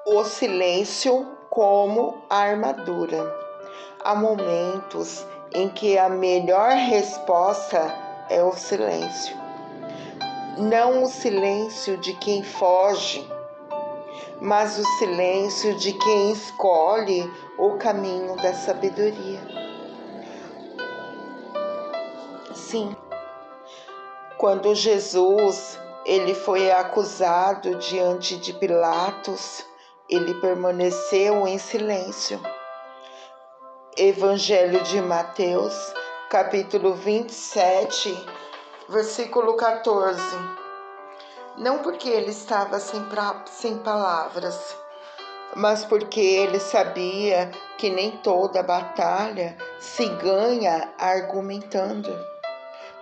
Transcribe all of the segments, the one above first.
O silêncio como armadura. Há momentos em que a melhor resposta é o silêncio. Não o silêncio de quem foge, mas o silêncio de quem escolhe o caminho da sabedoria. Sim, quando Jesus ele foi acusado diante de Pilatos, ele permaneceu em silêncio. Evangelho de Mateus, capítulo 27, versículo 14. Não porque ele estava sem palavras, mas porque ele sabia que nem toda batalha se ganha argumentando.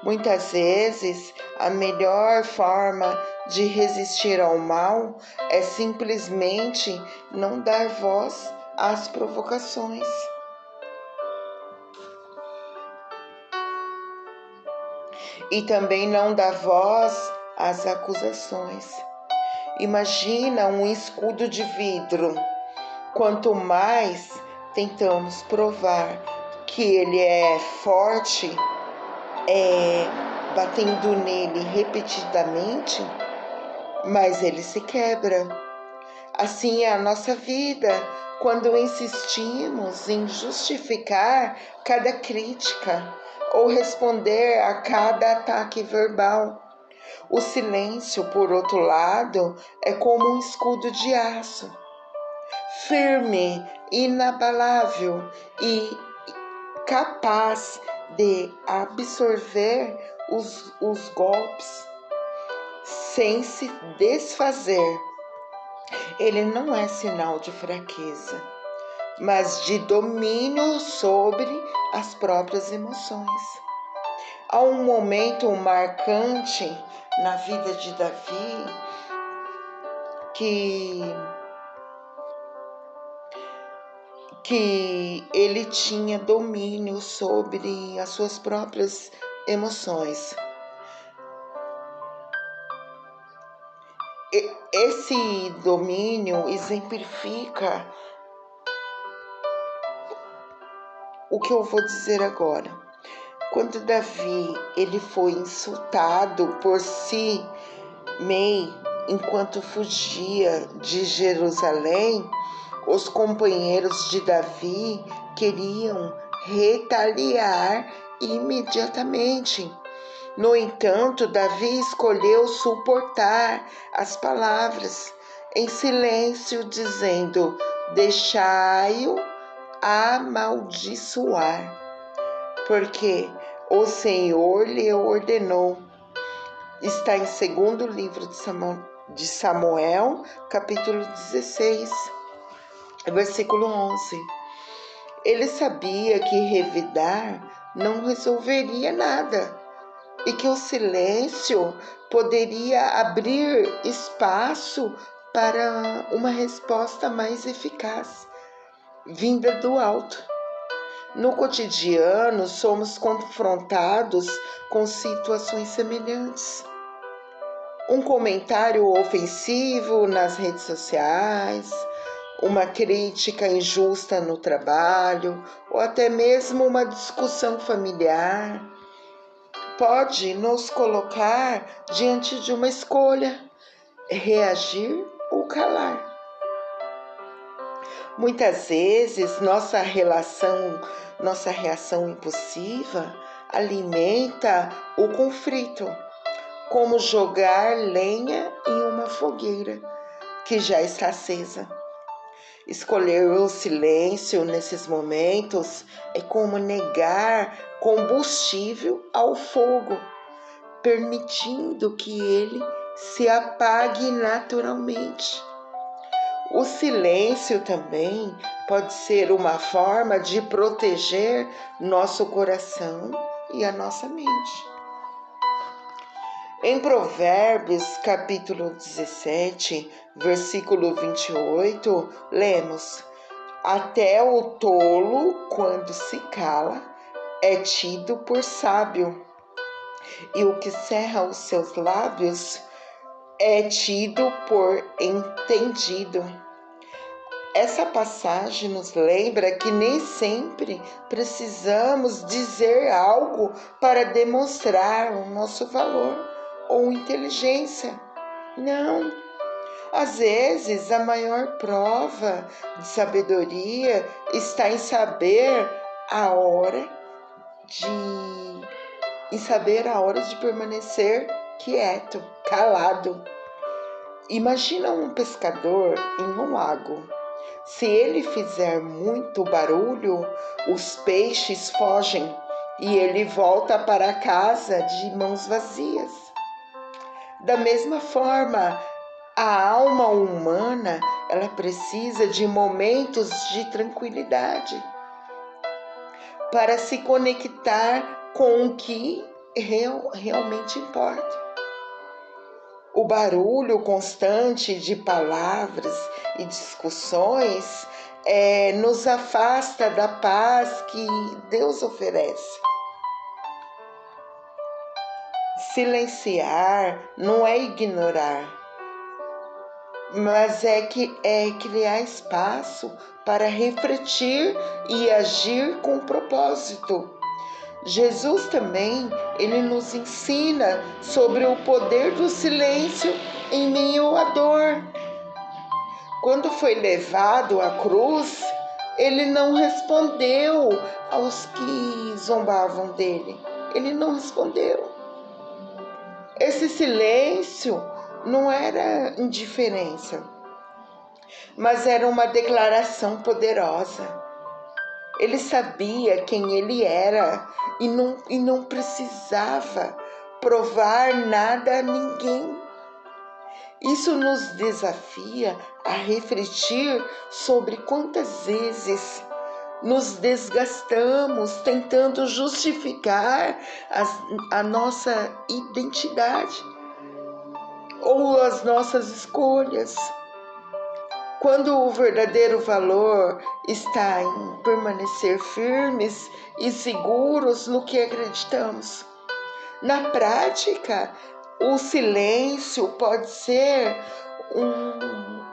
Muitas vezes, a melhor forma de resistir ao mal é simplesmente não dar voz às provocações. E também não dar voz às acusações. Imagina um escudo de vidro. Quanto mais tentamos provar que ele é forte, batendo nele repetidamente, mas ele se quebra. Assim é a nossa vida, quando insistimos em justificar cada crítica ou responder a cada ataque verbal. O silêncio, por outro lado, é como um escudo de aço, firme, inabalável e capaz de absorver os golpes sem se desfazer. Ele não é sinal de fraqueza, mas de domínio sobre as próprias emoções. Há um momento marcante na vida de Davi que ele tinha domínio sobre as suas próprias emoções. Esse domínio exemplifica o que eu vou dizer agora. Quando Davi ele foi insultado por Simei enquanto fugia de Jerusalém, os companheiros de Davi queriam retaliar imediatamente. No entanto, Davi escolheu suportar as palavras em silêncio, dizendo: deixai-o amaldiçoar, porque o Senhor lhe ordenou. Está em 2º livro de Samuel, capítulo 16, versículo 11. Ele sabia que revidar não resolveria nada e que o silêncio poderia abrir espaço para uma resposta mais eficaz, vinda do alto. No cotidiano, somos confrontados com situações semelhantes. Um comentário ofensivo nas redes sociais, uma crítica injusta no trabalho, ou até mesmo uma discussão familiar, pode nos colocar diante de uma escolha: reagir ou calar. Muitas vezes, nossa reação impulsiva alimenta o conflito, como jogar lenha em uma fogueira que já está acesa. Escolher o silêncio nesses momentos é como negar combustível ao fogo, permitindo que ele se apague naturalmente. O silêncio também pode ser uma forma de proteger nosso coração e a nossa mente. Em Provérbios, capítulo 17, versículo 28, lemos: até o tolo, quando se cala, é tido por sábio, e o que cerra os seus lábios é tido por entendido. Essa passagem nos lembra que nem sempre precisamos dizer algo para demonstrar o nosso valor ou inteligência. Não. Às vezes, a maior prova de sabedoria está em saber a hora de permanecer quieto, calado. Imagina um pescador em um lago. Se ele fizer muito barulho, os peixes fogem e ele volta para casa de mãos vazias. Da mesma forma, a alma humana, ela precisa de momentos de tranquilidade para se conectar com o que realmente importa. O barulho constante de palavras e discussões nos afasta da paz que Deus oferece. Silenciar não é ignorar, mas é criar espaço para refletir e agir com propósito. Jesus também, ele nos ensina sobre o poder do silêncio em meio à dor. Quando foi levado à cruz, ele não respondeu aos que zombavam dele. Ele não respondeu. Esse silêncio não era indiferença, mas era uma declaração poderosa. Ele sabia quem ele era e não precisava provar nada a ninguém. Isso nos desafia a refletir sobre quantas vezes nos desgastamos tentando justificar a nossa identidade ou as nossas escolhas, quando o verdadeiro valor está em permanecer firmes e seguros no que acreditamos. Na prática, o silêncio pode ser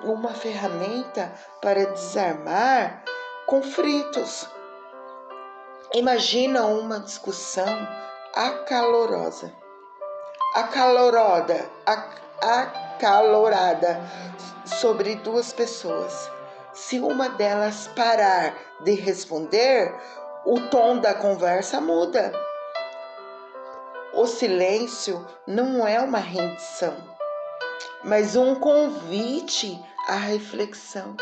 uma ferramenta para desarmar conflitos. Imagina uma discussão acalorada sobre duas pessoas. Se uma delas parar de responder, o tom da conversa muda. O silêncio não é uma rendição, mas um convite à reflexão.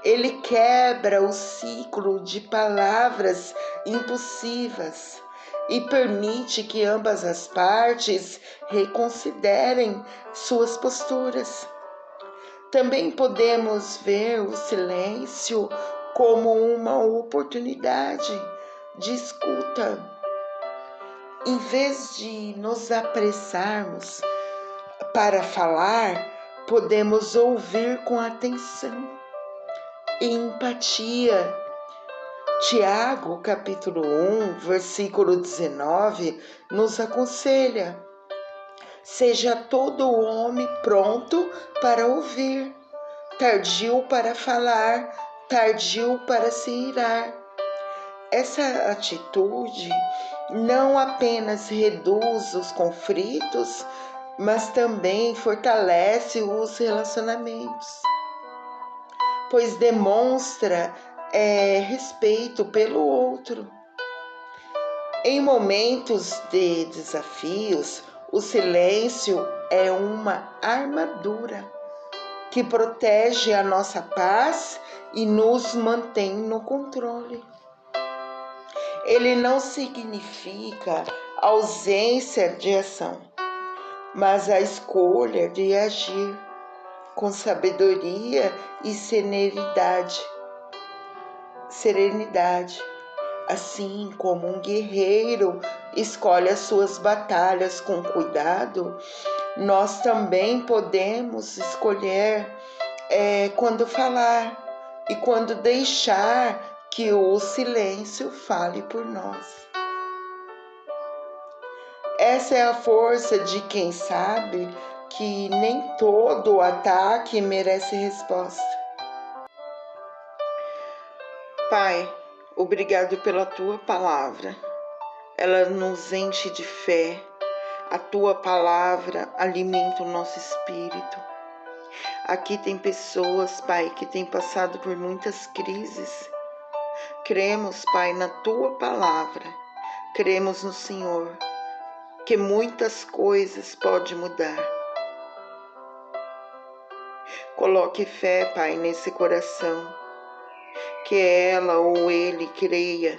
Ele quebra o ciclo de palavras impulsivas e permite que ambas as partes reconsiderem suas posturas. Também podemos ver o silêncio como uma oportunidade de escuta. Em vez de nos apressarmos para falar, podemos ouvir com atenção e empatia. Tiago, capítulo 1, versículo 19, nos aconselha: seja todo homem pronto para ouvir, tardio para falar, tardio para se irar. Essa atitude não apenas reduz os conflitos, mas também fortalece os relacionamentos, pois demonstra respeito pelo outro. Em momentos de desafios, o silêncio é uma armadura que protege a nossa paz e nos mantém no controle. Ele não significa ausência de ação, mas a escolha de agir com sabedoria e serenidade. Assim como um guerreiro escolhe as suas batalhas com cuidado, nós também podemos escolher quando falar e quando deixar que o silêncio fale por nós. Essa é a força de quem sabe que nem todo ataque merece resposta. Pai, obrigado pela tua palavra. Ela nos enche de fé. A tua palavra alimenta o nosso espírito. Aqui tem pessoas, Pai, que têm passado por muitas crises. Cremos, Pai, na tua palavra. Cremos no Senhor, que muitas coisas podem mudar. Coloque fé, Pai, nesse coração. Que ela ou ele creia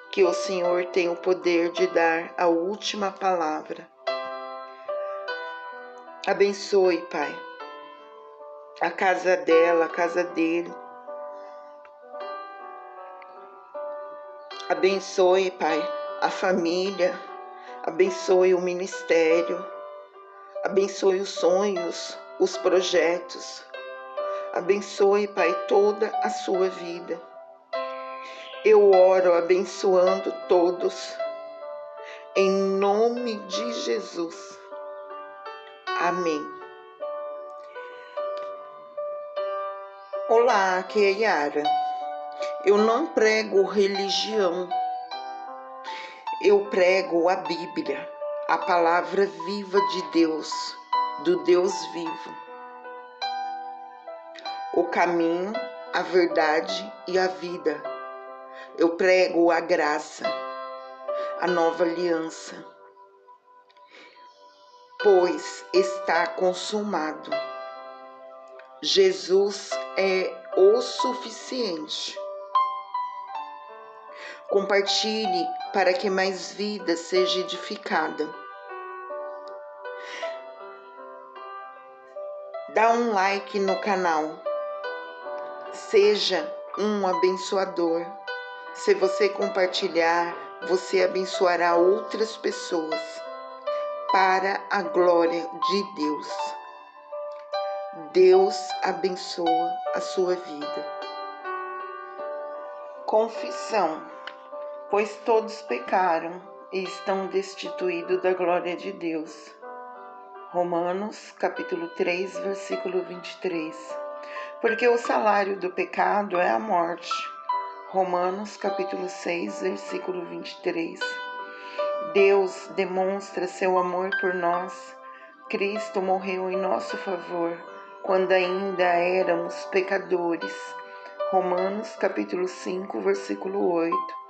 que o Senhor tem o poder de dar a última palavra. Abençoe, Pai, a casa dela, a casa dele. Abençoe, Pai, a família. Abençoe o ministério. Abençoe os sonhos, os projetos. Abençoe, Pai, toda a sua vida. Eu oro abençoando todos, em nome de Jesus. Amém. Olá, aqui é Yara. Eu não prego religião, eu prego a Bíblia, a palavra viva de Deus, do Deus vivo. O caminho, a verdade e a vida. Eu prego a graça, a nova aliança, pois está consumado. Jesus é o suficiente. Compartilhe para que mais vida seja edificada. Dá um like no canal. Seja um abençoador. Se você compartilhar, você abençoará outras pessoas para a glória de Deus. Deus abençoa a sua vida. Confissão. Pois todos pecaram e estão destituídos da glória de Deus. Romanos, capítulo 3, versículo 23. Porque o salário do pecado é a morte. Romanos, capítulo 6, versículo 23. Deus demonstra seu amor por nós. Cristo morreu em nosso favor, quando ainda éramos pecadores. Romanos, capítulo 5, versículo 8.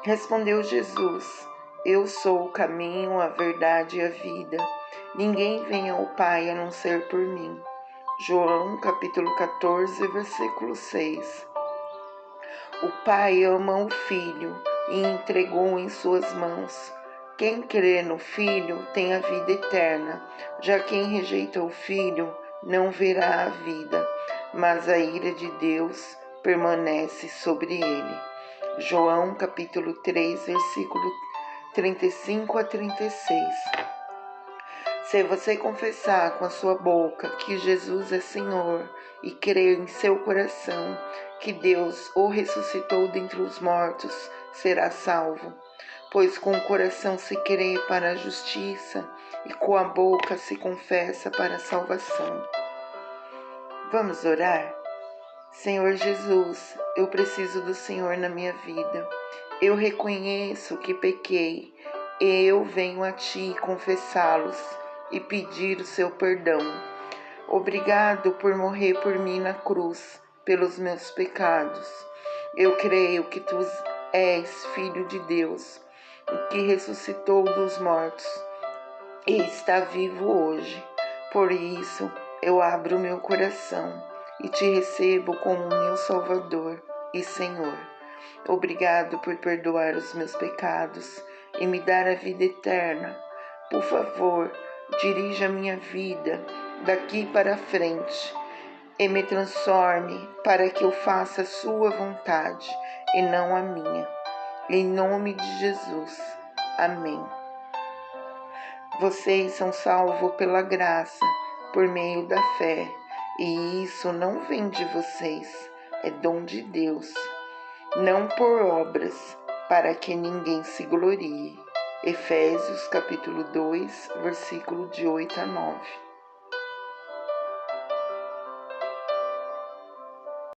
Respondeu Jesus: Eu sou o caminho, a verdade e a vida. Ninguém vem ao Pai a não ser por mim. João, capítulo 14, versículo 6. O Pai ama o Filho e entregou em suas mãos. Quem crê no Filho tem a vida eterna. Já quem rejeita o Filho não verá a vida, mas a ira de Deus permanece sobre ele. João, capítulo 3, versículo 35 a 36. Se você confessar com a sua boca que Jesus é Senhor e crer em seu coração que Deus o ressuscitou dentre os mortos, será salvo. Pois com o coração se crê para a justiça e com a boca se confessa para a salvação. Vamos orar? Senhor Jesus, eu preciso do Senhor na minha vida. Eu reconheço que pequei e eu venho a Ti confessá-los e pedir o seu perdão. Obrigado por morrer por mim na cruz, pelos meus pecados. Eu creio que Tu és Filho de Deus, que ressuscitou dos mortos e está vivo hoje. Por isso, eu abro meu coração e Te recebo como meu Salvador e Senhor. Obrigado por perdoar os meus pecados e me dar a vida eterna. Por favor, dirija minha vida daqui para frente e me transforme para que eu faça a sua vontade e não a minha. Em nome de Jesus. Amém. Vocês são salvos pela graça, por meio da fé, e isso não vem de vocês, é dom de Deus, não por obras, para que ninguém se glorie. Efésios capítulo 2, versículo de 8 a 9.